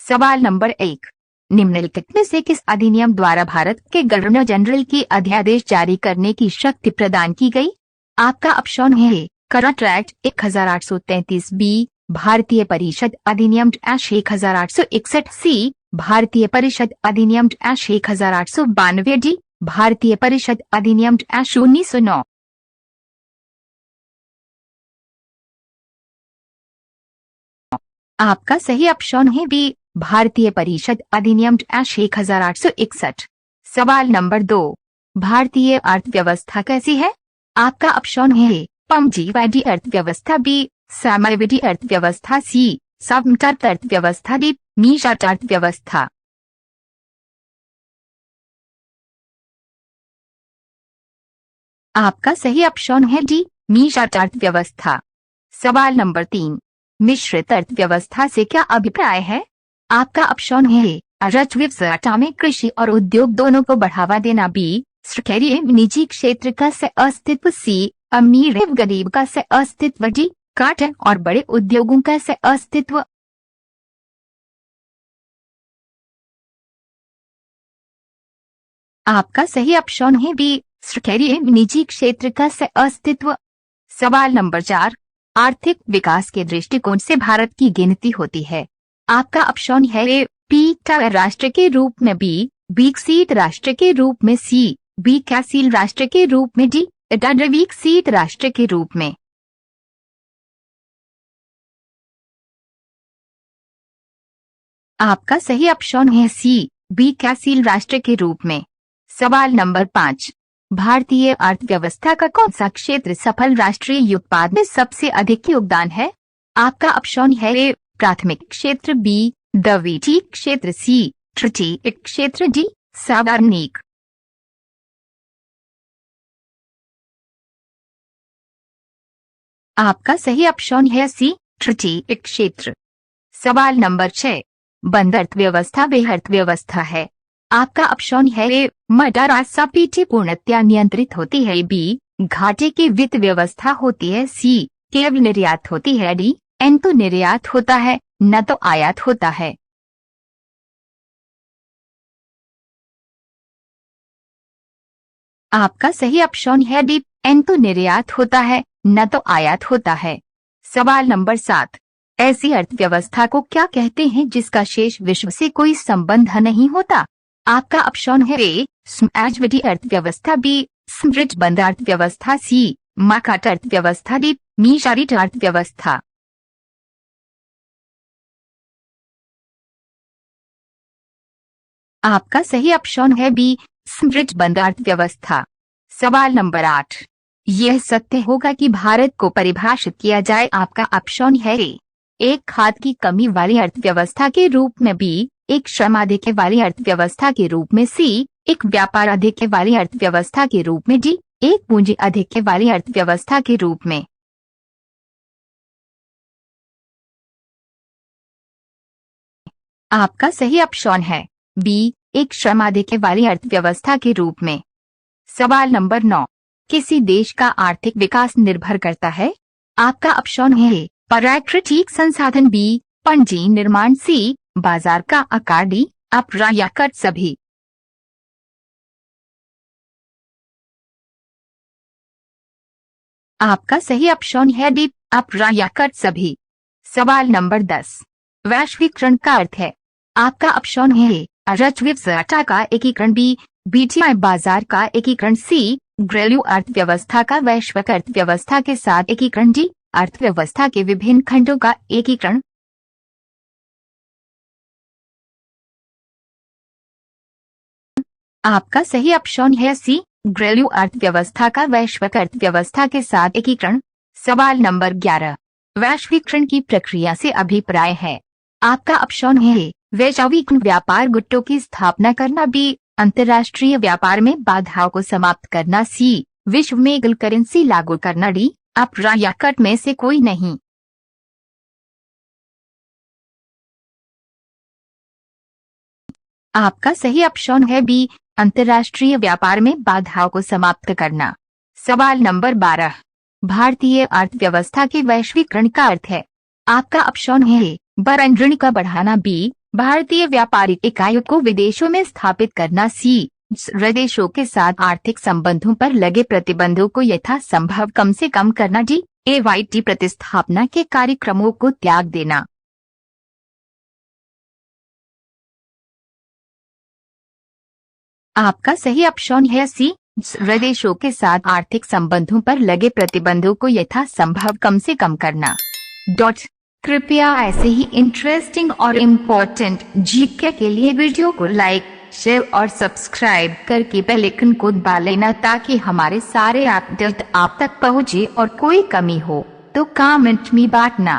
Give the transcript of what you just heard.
सवाल नंबर 1, निम्नलिखित में से किस अधिनियम द्वारा भारत के गवर्नर जनरल की अध्यादेश जारी करने की शक्ति प्रदान की गई? आपका ऑप्शन है करंट एक्ट 1833 बी, भारतीय परिषद अधिनियम 1861 सी, भारतीय परिषद अधिनियम 1892 डी, भारतीय परिषद अधिनियम 1909। आपका सही ऑप्शन है बी, भारतीय परिषद अधिनियम 1861। सवाल नंबर 2, भारतीय अर्थव्यवस्था कैसी है? आपका ऑप्शन है पंजीवादी अर्थव्यवस्था बी, साम्यवादी अर्थव्यवस्था सी, समतट अर्थव्यवस्था डी, मिश्रित अर्थव्यवस्था। आपका सही ऑप्शन है डी, मिश्रित अर्थव्यवस्था। सवाल नंबर 3, मिश्रित अर्थव्यवस्था से क्या अभिप्राय है? आपका ऑप्शन है अर्थव्यवस्था में कृषि और उद्योग दोनों को बढ़ावा देना बी, सरकारी एवं निजी क्षेत्र का अस्तित्व सी, अमीर एवं गरीब का अस्तित्व डी, काटे और बड़े उद्योगों का अस्तित्व। आपका सही ऑप्शन है बी, सरकारी एवं निजी क्षेत्र का अस्तित्व। सवाल नंबर 4, आर्थिक विकास के दृष्टिकोण से भारत की गिनती होती है। आपका ऑप्शन है ए, पिछड़ा राष्ट्र के रूप में बी, विकसित राष्ट्र के रूप में सी, विकासशील राष्ट्र के रूप में डी, विकसित राष्ट्र के रूप में। आपका सही ऑप्शन है सी, विकासशील राष्ट्र के रूप में। सवाल नंबर 5, भारतीय अर्थव्यवस्था का कौन सा क्षेत्र सफल राष्ट्रीय उत्पाद में सबसे अधिक योगदान है? आपका ऑप्शन है ए, प्राथमिक क्षेत्र बी, द्वितीयक क्षेत्र सी, तृतीयक क्षेत्र डी, सार्वजनिक। आपका सही ऑप्शन है सी, तृतीयक क्षेत्र। सवाल नंबर 6, बंद अर्थव्यवस्था वह अर्थव्यवस्था है। आपका ऑप्शन है ए, मदरसा पीठी पूर्णतया नियंत्रित होती है बी, घाटे की वित्त व्यवस्था होती है सी, केवल निर्यात होती है डी, एन तो निर्यात होता है न तो आयात होता है। आपका सही ऑप्शन है डी, एन तो निर्यात होता है न तो आयात होता है। सवाल नंबर 7, ऐसी अर्थव्यवस्था को क्या कहते हैं जिसका शेष विश्व से कोई संबंध नहीं होता? आपका ऑप्शन है ए, समाजवादी अर्थव्यवस्था बी, समृद्ध बंद अर्थव्यवस्था सी, मार्केट अर्थव्यवस्था डी, मिश्रित अर्थव्यवस्था। आपका सही ऑप्शन है बी, समृद्ध बंद अर्थव्यवस्था। सवाल नंबर 8, यह सत्य होगा कि भारत को परिभाषित किया जाए? आपका ऑप्शन है ए, एक खाद की कमी वाली अर्थव्यवस्था के रूप में बी, एक श्रम अधिक वाली अर्थव्यवस्था के रूप में सी, एक व्यापार अधिक वाली अर्थव्यवस्था के रूप में डी, एक पूंजी अधिक वाली अर्थव्यवस्था के रूप में। आपका सही ऑप्शन है बी, एक श्रम अधिक वाली अर्थव्यवस्था के रूप में। सवाल नंबर 9, किसी देश का आर्थिक विकास निर्भर करता है? आपका ऑप्शन है प्राकृतिक संसाधन बी, पूंजी निर्माण सी, बाजार का आकार डी, अपर्याप्त सभी। आपका सही ऑप्शन है डी, अपर्याप्त सभी। सवाल नंबर 10, वैश्वीकरण का अर्थ है? आपका ऑप्शन है अर्थव्यवस्था का एकीकरण बी, बीटीआई बाजार का एकीकरण सी, घरेलू अर्थव्यवस्था का वैश्विक अर्थव्यवस्था के साथ एकीकरण डी, अर्थव्यवस्था के विभिन्न खंडों का एकीकरण। आपका सही ऑप्शन है सी, घरेलू अर्थव्यवस्था का वैश्विक अर्थव्यवस्था के साथ एकीकरण। सवाल नंबर 11, वैश्वीकरण की प्रक्रिया से अभिप्राय है? आपका ऑप्शन है वैश्विक व्यापार गुटों की स्थापना करना बी, अंतर्राष्ट्रीय व्यापार में बाधाओं को समाप्त करना सी, विश्व में एकल करेंसी लागू करना डी, अपर्याप्त में से कोई नहीं। आपका सही ऑप्शन है बी, अंतर्राष्ट्रीय व्यापार में बाधाओं को समाप्त करना। सवाल नंबर 12, भारतीय अर्थव्यवस्था के वैश्वीकरण का अर्थ है? आपका ऑप्शन है ऋण का बढ़ाना बी, भारतीय व्यापारिक इकाइयों को विदेशों में स्थापित करना। सी, देशों के साथ आर्थिक संबंधों पर लगे प्रतिबंधों को यथासंभव कम से कम करना। डी, एवाईटी प्रतिस्थापना के कार्यक्रमों को त्याग देना। आपका सही ऑप्शन है सी, देशों के साथ आर्थिक संबंधों पर लगे प्रतिबंधों को यथासंभव कम से कम करना। डॉट। कृपया ऐसे ही इंटरेस्टिंग और इम्पोर्टेंट जीके के लिए वीडियो को लाइक, शेयर और सब्सक्राइब करके बेल आइकन को दबा लेना ताकि हमारे सारे अपडेट आप तक पहुंचे और कोई कमी हो तो कमेंट में बांटना।